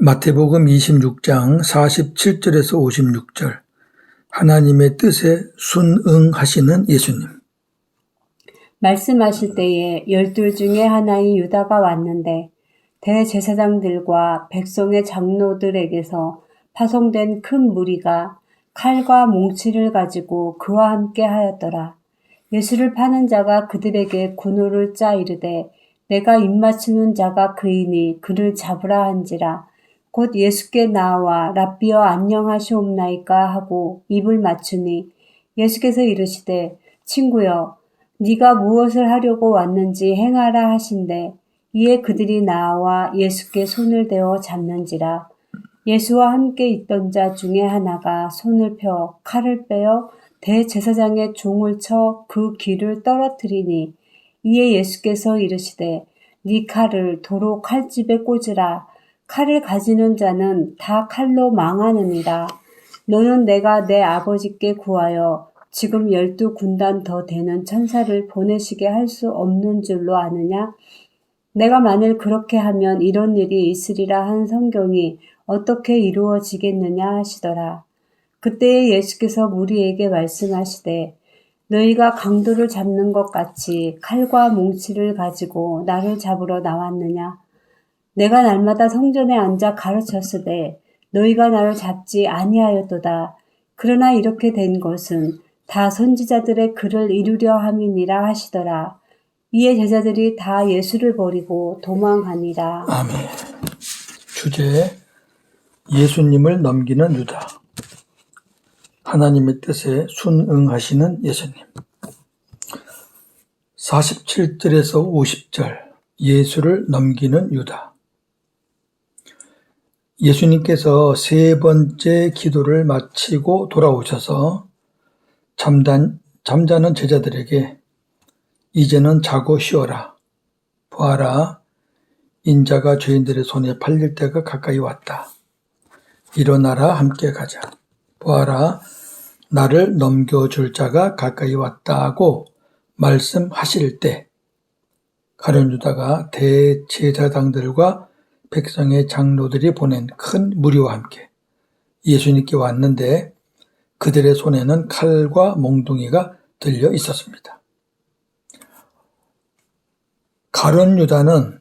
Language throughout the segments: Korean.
마태복음 26장 47절에서 56절 하나님의 뜻에 순응하시는 예수님. 말씀하실 때에 12 중에 하나인 유다가 왔는데 대제사장들과 백성의 장로들에게서 파송된 큰 무리가 칼과 몽치를 가지고 그와 함께 하였더라. 예수를 파는 자가 그들에게 군호를 짜 이르되 내가 입맞추는 자가 그이니 그를 잡으라 한지라. 곧 예수께 나와 랍비여 안녕하시옵나이까 하고 입을 맞추니 예수께서 이르시되 친구여 네가 무엇을 하려고 왔는지 행하라 하신대. 이에 그들이 나와 예수께 손을 대어 잡는지라. 예수와 함께 있던 자 중에 하나가 손을 펴 칼을 빼어 대제사장의 종을 쳐 그 귀를 떨어뜨리니 이에 예수께서 이르시되 네 칼을 도로 칼집에 꽂으라. 칼을 가지는 자는 다 칼로 망하느니라. 너는 내가 내 아버지께 구하여 지금 12군단 더 되는 천사를 보내시게 할 수 없는 줄로 아느냐? 내가 만일 그렇게 하면 이런 일이 있으리라 한 성경이 어떻게 이루어지겠느냐 하시더라. 그때에 예수께서 무리에게 말씀하시되 너희가 강도를 잡는 것 같이 칼과 몽치를 가지고 나를 잡으러 나왔느냐? 내가 날마다 성전에 앉아 가르쳤으되 너희가 나를 잡지 아니하였도다. 그러나 이렇게 된 것은 다 선지자들의 글을 이루려 함이니라 하시더라. 이에 제자들이 다 예수를 버리고 도망하니라. 아멘. 주제 예수님을 넘기는 유다. 하나님의 뜻에 순응하시는 예수님. 47절에서 50절 예수를 넘기는 유다. 예수님께서 세 번째 기도를 마치고 돌아오셔서 잠자는 제자들에게 이제는 자고 쉬어라. 보아라. 인자가 죄인들의 손에 팔릴 때가 가까이 왔다. 일어나라 함께 가자. 보아라. 나를 넘겨줄 자가 가까이 왔다고 말씀하실 때 가룟 유다가 대제사장들과 백성의 장로들이 보낸 큰 무리와 함께 예수님께 왔는데 그들의 손에는 칼과 몽둥이가 들려 있었습니다. 가룟 유다는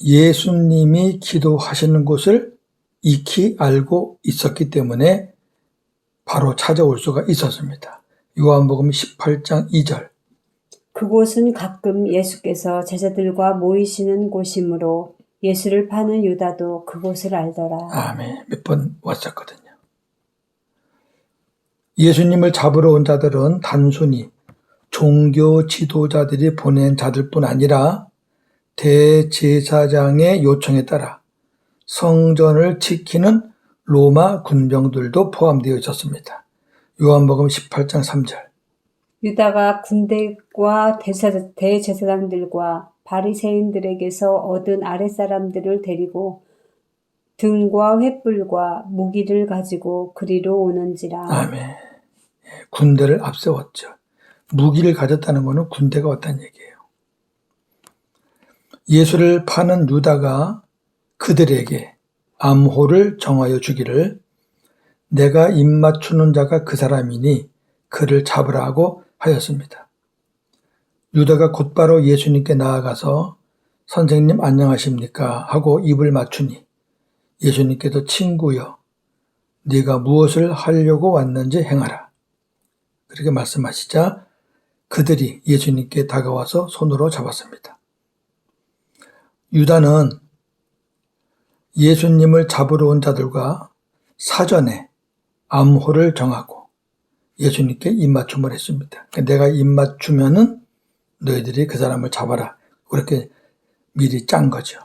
예수님이 기도하시는 곳을 익히 알고 있었기 때문에 바로 찾아올 수가 있었습니다. 요한복음 18장 2절 그곳은 가끔 예수께서 제자들과 모이시는 곳이므로 예수를 파는 유다도 그곳을 알더라. 아멘. 몇 번 왔었거든요. 예수님을 잡으러 온 자들은 단순히 종교 지도자들이 보낸 자들뿐 아니라 대제사장의 요청에 따라 성전을 지키는 로마 군병들도 포함되어 있었습니다. 요한복음 18장 3절 유다가 군대과 대제사장들과 바리새인들에게서 얻은 아랫사람들을 데리고 등과 횃불과 무기를 가지고 그리로 오는지라. 아멘. 군대를 앞세웠죠. 무기를 가졌다는 것은 군대가 왔다는 얘기예요. 예수를 파는 유다가 그들에게 암호를 정하여 주기를 내가 입맞추는 자가 그 사람이니 그를 잡으라 하고 하였습니다. 유다가 곧바로 예수님께 나아가서 선생님 안녕하십니까 하고 입을 맞추니 예수님께서 친구여 네가 무엇을 하려고 왔는지 행하라. 그렇게 말씀하시자 그들이 예수님께 다가와서 손으로 잡았습니다. 유다는 예수님을 잡으러 온 자들과 사전에 암호를 정하고 예수님께 입맞춤을 했습니다. 내가 입맞추면은 너희들이 그 사람을 잡아라. 그렇게 미리 짠 거죠.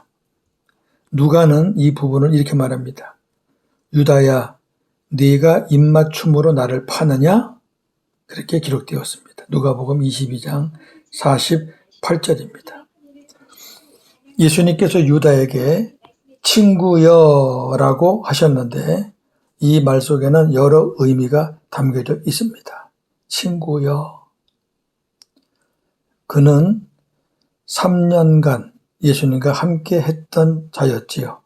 누가는 이 부분을 이렇게 말합니다. 유다야, 네가 입맞춤으로 나를 파느냐? 그렇게 기록되었습니다. 누가복음 22장 48절입니다. 예수님께서 유다에게 친구여라고 하셨는데 이 말 속에는 여러 의미가 담겨져 있습니다. 친구여. 그는 3년간 예수님과 함께 했던 자였지요.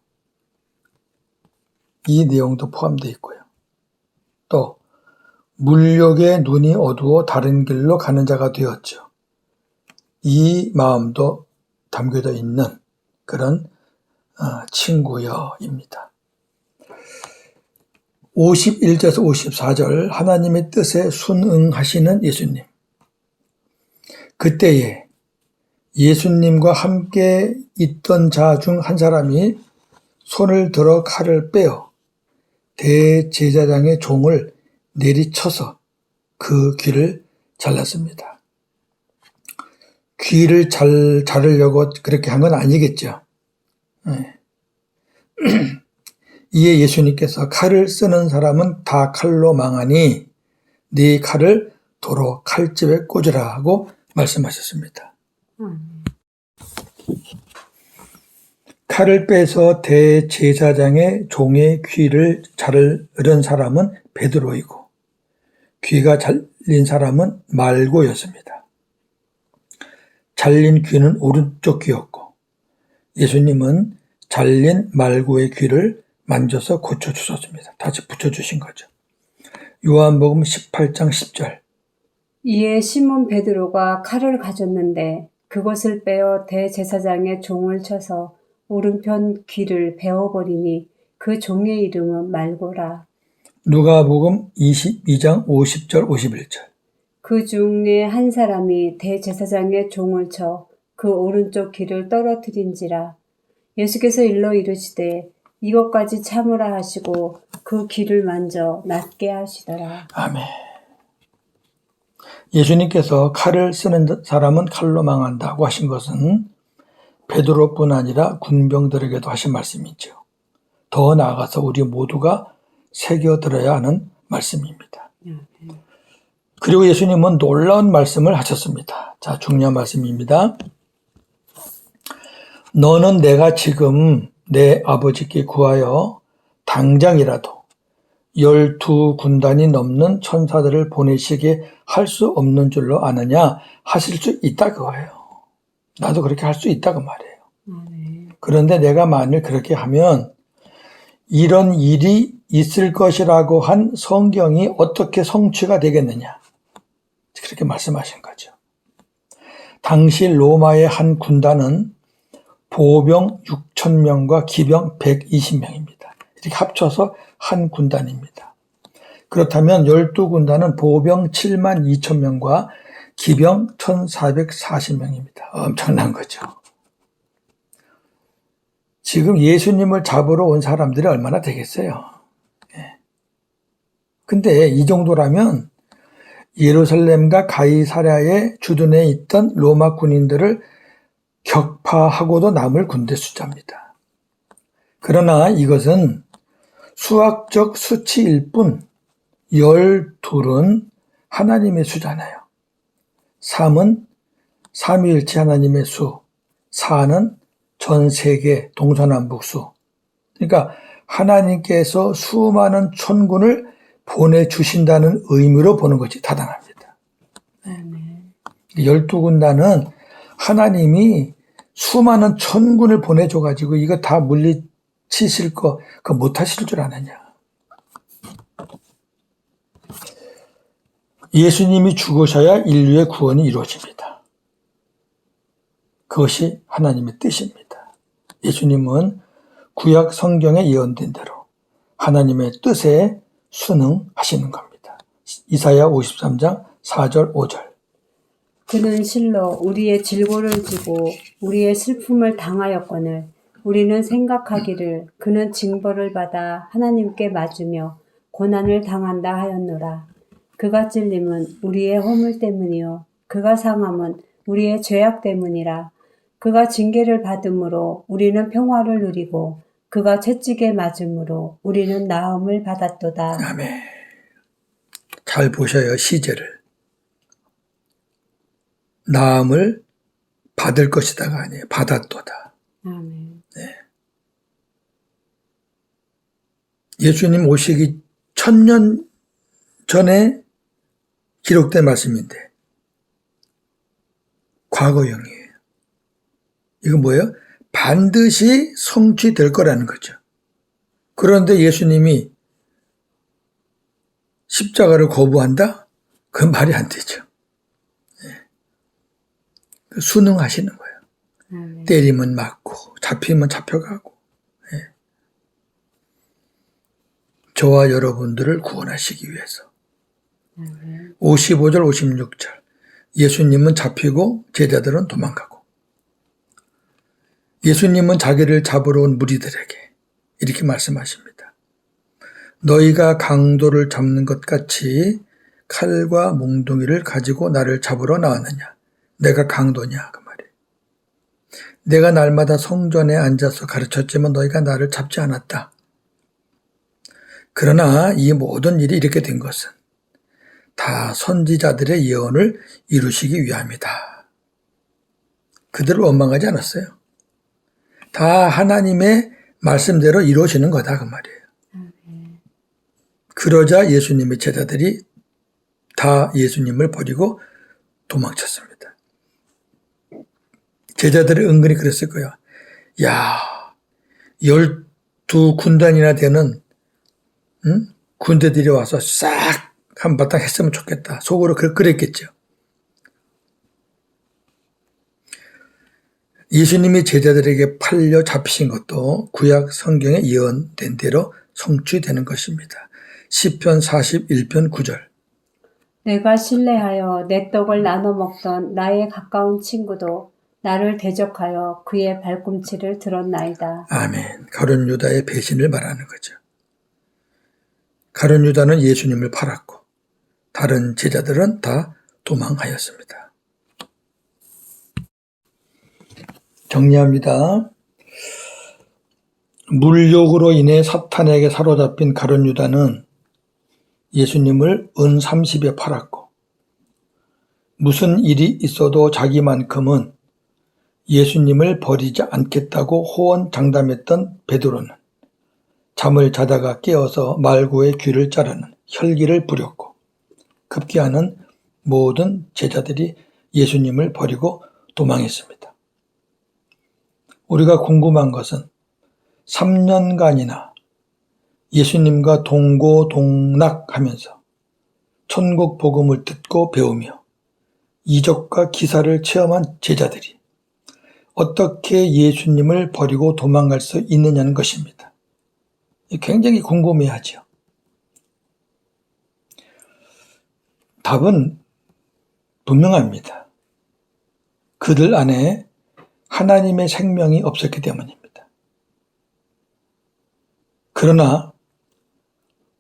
이 내용도 포함되어 있고요. 또 물욕의 눈이 어두워 다른 길로 가는 자가 되었죠. 이 마음도 담겨져 있는 그런 친구여입니다. 51절에서 54절 하나님의 뜻에 순응하시는 예수님. 그때에 예수님과 함께 있던 자 중 한 사람이 손을 들어 칼을 빼어 대제사장의 종을 내리쳐서 그 귀를 잘랐습니다. 귀를 자르려고 그렇게 한 건 아니겠죠. 이에 예수님께서 칼을 쓰는 사람은 다 칼로 망하니 네 칼을 도로 칼집에 꽂으라 하고 말씀하셨습니다. 칼을 빼서 대제사장의 종의 귀를 자르는 사람은 베드로이고 귀가 잘린 사람은 말고였습니다. 잘린 귀는 오른쪽 귀였고 예수님은 잘린 말고의 귀를 만져서 고쳐주셨습니다. 다시 붙여주신 거죠. 요한복음 18장 10절. 이에 시몬 베드로가 칼을 가졌는데 그것을 빼어 대제사장의 종을 쳐서 오른편 귀를 베어버리니 그 종의 이름은 말고라. 누가복음 22장 50절 51절. 그 중에 한 사람이 대제사장의 종을 쳐 그 오른쪽 귀를 떨어뜨린지라. 예수께서 일러 이르시되 이것까지 참으라 하시고 그 귀를 만져 낫게 하시더라. 아멘. 예수님께서 칼을 쓰는 사람은 칼로 망한다고 하신 것은 베드로뿐 아니라 군병들에게도 하신 말씀이죠. 더 나아가서 우리 모두가 새겨들어야 하는 말씀입니다. 그리고 예수님은 놀라운 말씀을 하셨습니다. 자, 중요한 말씀입니다. 너는 내가 지금 내 아버지께 구하여 당장이라도 12군단이 넘는 천사들을 보내시게 할 수 없는 줄로 아느냐 하실 수 있다 그거예요. 나도 그렇게 할 수 있다 그 말이에요. 그런데 내가 만일 그렇게 하면 이런 일이 있을 것이라고 한 성경이 어떻게 성취가 되겠느냐 그렇게 말씀하신 거죠. 당시 로마의 한 군단은 보병 6,000명과 기병 120명입니다. 이렇게 합쳐서 한 군단입니다. 그렇다면 12군단은 보병 72,000명과 기병 1,440명입니다. 엄청난 거죠. 지금 예수님을 잡으러 온 사람들이 얼마나 되겠어요. 근데 이 정도라면 예루살렘과 가이사랴의 주둔에 있던 로마 군인들을 격파하고도 남을 군대 숫자입니다. 그러나 이것은 수학적 수치일 뿐 12은 하나님의 수잖아요. 3은 삼위일체 하나님의 수, 4는 전 세계 동서남북 수. 그러니까 하나님께서 수많은 천군을 보내주신다는 의미로 보는 것이 타당합니다. 12군단은 하나님이 수많은 천군을 보내줘가지고 이거 다 물리치실 거 그거 못하실 줄 아느냐. 예수님이 죽으셔야 인류의 구원이 이루어집니다. 그것이 하나님의 뜻입니다. 예수님은 구약 성경에 예언된 대로 하나님의 뜻에 순응하시는 겁니다. 이사야 53장 4절 5절. 그는 실로 우리의 질고를 지고 우리의 슬픔을 당하였거늘 우리는 생각하기를 그는 징벌을 받아 하나님께 맞으며 고난을 당한다 하였노라. 그가 찔림은 우리의 허물 때문이요 그가 상함은 우리의 죄악 때문이라. 그가 징계를 받음으로 우리는 평화를 누리고 그가 채찍에 맞음으로 우리는 나음을 받았도다. 아멘. 잘 보셔요, 시제를. 나음을 받을 것이다가 아니에요. 받았도다. 아멘. 네. 예수님 오시기 1000년 전에 기록된 말씀인데 과거형이에요. 이건 뭐예요? 반드시 성취될 거라는 거죠. 그런데 예수님이 십자가를 거부한다? 그건 말이 안 되죠. 순응하시는 거예요. 때리면 맞고 잡히면 잡혀가고 저와 여러분들을 구원하시기 위해서. 55절 56절 예수님은 잡히고 제자들은 도망가고 예수님은 자기를 잡으러 온 무리들에게 이렇게 말씀하십니다. 너희가 강도를 잡는 것 같이 칼과 몽둥이를 가지고 나를 잡으러 나왔느냐. 내가 강도냐 그 말이에요. 내가 날마다 성전에 앉아서 가르쳤지만 너희가 나를 잡지 않았다. 그러나 이 모든 일이 이렇게 된 것은 다 선지자들의 예언을 이루시기 위함이다. 그들을 원망하지 않았어요. 다 하나님의 말씀대로 이루어지는 거다 그 말이에요. 그러자 예수님의 제자들이 다 예수님을 버리고 도망쳤습니다. 제자들이 은근히 그랬을 거야. 야, 12군단이나 되는 군대들이 와서 싹 한바탕 했으면 좋겠다. 속으로 그랬겠죠. 예수님이 제자들에게 팔려 잡히신 것도 구약 성경에 예언된 대로 성취되는 것입니다. 시편 41편 9절 내가 신뢰하여 내 떡을 나눠 먹던 나의 가까운 친구도 나를 대적하여 그의 발꿈치를 들었나이다. 아멘. 가룟 유다의 배신을 말하는 거죠. 가룟 유다는 예수님을 팔았고 다른 제자들은 다 도망하였습니다. 정리합니다. 물욕으로 인해 사탄에게 사로잡힌 가룟 유다는 예수님을 은 30에 팔았고 무슨 일이 있어도 자기만큼은 예수님을 버리지 않겠다고 호언장담했던 베드로는 잠을 자다가 깨어서 말고의 귀를 자르는 혈기를 부렸고 급기야는 모든 제자들이 예수님을 버리고 도망했습니다. 우리가 궁금한 것은 3년간이나 예수님과 동고동락하면서 천국 복음을 듣고 배우며 이적과 기사를 체험한 제자들이 어떻게 예수님을 버리고 도망갈 수 있느냐는 것입니다. 굉장히 궁금해하죠. 답은 분명합니다. 그들 안에 하나님의 생명이 없었기 때문입니다. 그러나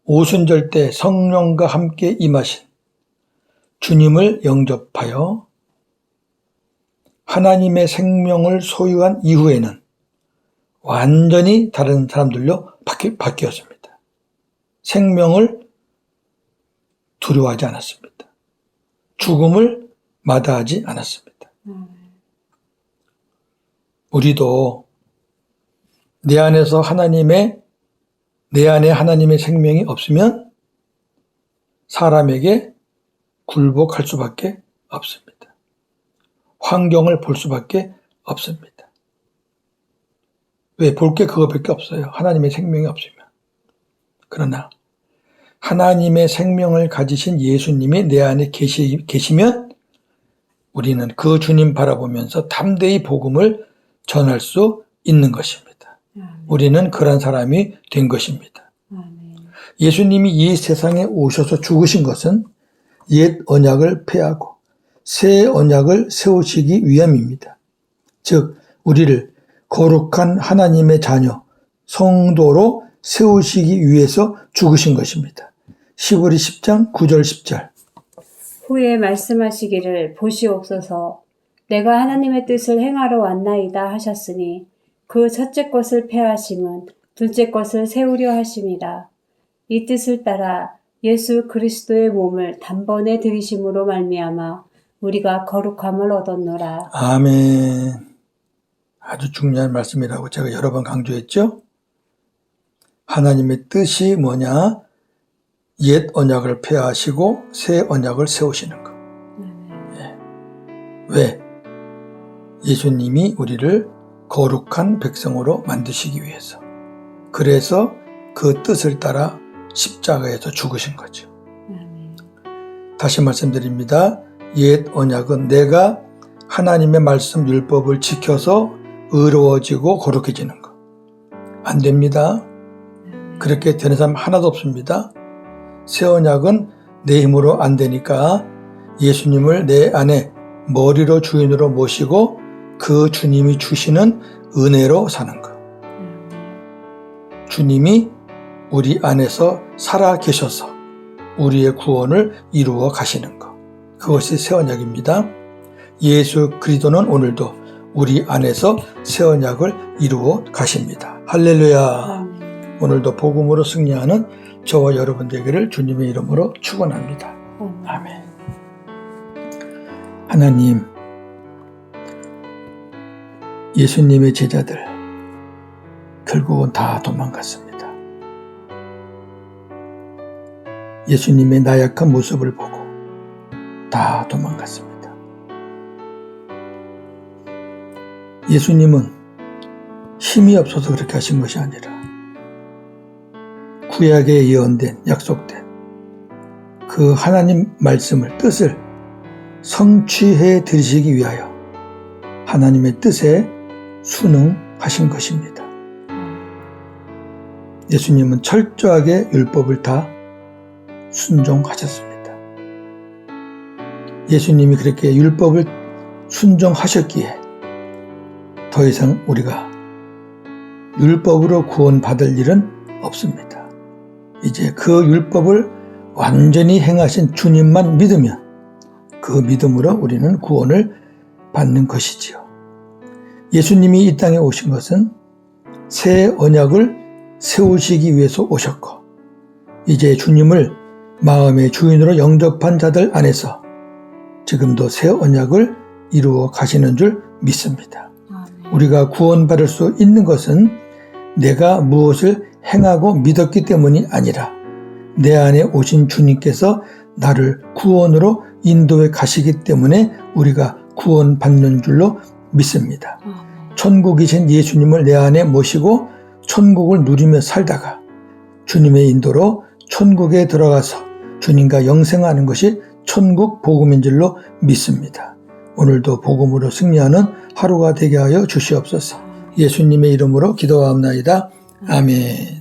오순절 때 성령과 함께 임하신 주님을 영접하여 하나님의 생명을 소유한 이후에는 완전히 다른 사람들로 바뀌었습니다. 생명을 두려워하지 않았습니다. 죽음을 마다하지 않았습니다. 우리도 내 안에 하나님의 생명이 없으면 사람에게 굴복할 수밖에 없습니다. 환경을 볼 수밖에 없습니다. 왜? 볼 게 그거밖에 없어요. 하나님의 생명이 없으면. 그러나 하나님의 생명을 가지신 예수님이 내 안에 계시면 우리는 그 주님 바라보면서 담대히 복음을 전할 수 있는 것입니다. 우리는 그런 사람이 된 것입니다. 예수님이 이 세상에 오셔서 죽으신 것은 옛 언약을 폐하고 새 언약을 세우시기 위함입니다. 즉 우리를 거룩한 하나님의 자녀, 성도로 세우시기 위해서 죽으신 것입니다. 시브리 10장 9절 10절 후에 말씀하시기를 보시옵소서 내가 하나님의 뜻을 행하러 왔나이다 하셨으니 그 첫째 것을 폐하심은 둘째 것을 세우려 하심이라. 이 뜻을 따라 예수 그리스도의 몸을 단번에 들이심으로 말미암아 우리가 거룩함을 얻었노라. 아멘. 아주 중요한 말씀이라고 제가 여러 번 강조했죠. 하나님의 뜻이 뭐냐? 옛 언약을 폐하시고 새 언약을 세우시는 것. 왜? 예수님이 우리를 거룩한 백성으로 만드시기 위해서. 그래서 그 뜻을 따라 십자가에서 죽으신 거죠. 다시 말씀드립니다. 옛 언약은 내가 하나님의 말씀 율법을 지켜서 의로워지고 거룩해지는 것. 안 됩니다. 그렇게 되는 사람 하나도 없습니다. 새 언약은 내 힘으로 안 되니까 예수님을 내 안에 머리로 주인으로 모시고 그 주님이 주시는 은혜로 사는 것. 주님이 우리 안에서 살아 계셔서 우리의 구원을 이루어 가시는 것. 그것이 새 언약입니다. 예수 그리스도는 오늘도 우리 안에서 새 언약을 이루어 가십니다. 할렐루야. 오늘도 복음으로 승리하는 저와 여러분 되기를 주님의 이름으로 축원합니다. 아멘. 하나님, 예수님의 제자들 결국은 다 도망갔습니다. 예수님의 나약한 모습을 보고 다 도망갔습니다. 예수님은 힘이 없어서 그렇게 하신 것이 아니라 구약에 예언된 약속된 그 하나님 말씀을 뜻을 성취해 드리시기 위하여 하나님의 뜻에 순응하신 것입니다. 예수님은 철저하게 율법을 다 순종하셨습니다. 예수님이 그렇게 율법을 순종하셨기에 더 이상 우리가 율법으로 구원받을 일은 없습니다. 이제 그 율법을 완전히 행하신 주님만 믿으면 그 믿음으로 우리는 구원을 받는 것이지요. 예수님이 이 땅에 오신 것은 새 언약을 세우시기 위해서 오셨고 이제 주님을 마음의 주인으로 영접한 자들 안에서 지금도 새 언약을 이루어 가시는 줄 믿습니다. 우리가 구원받을 수 있는 것은 내가 무엇을 행하고 믿었기 때문이 아니라 내 안에 오신 주님께서 나를 구원으로 인도해 가시기 때문에 우리가 구원받는 줄로 믿습니다. 천국이신 예수님을 내 안에 모시고 천국을 누리며 살다가 주님의 인도로 천국에 들어가서 주님과 영생하는 것이 천국 복음인 줄로 믿습니다. 오늘도 복음으로 승리하는 하루가 되게 하여 주시옵소서. 예수님의 이름으로 기도하옵나이다. 아멘.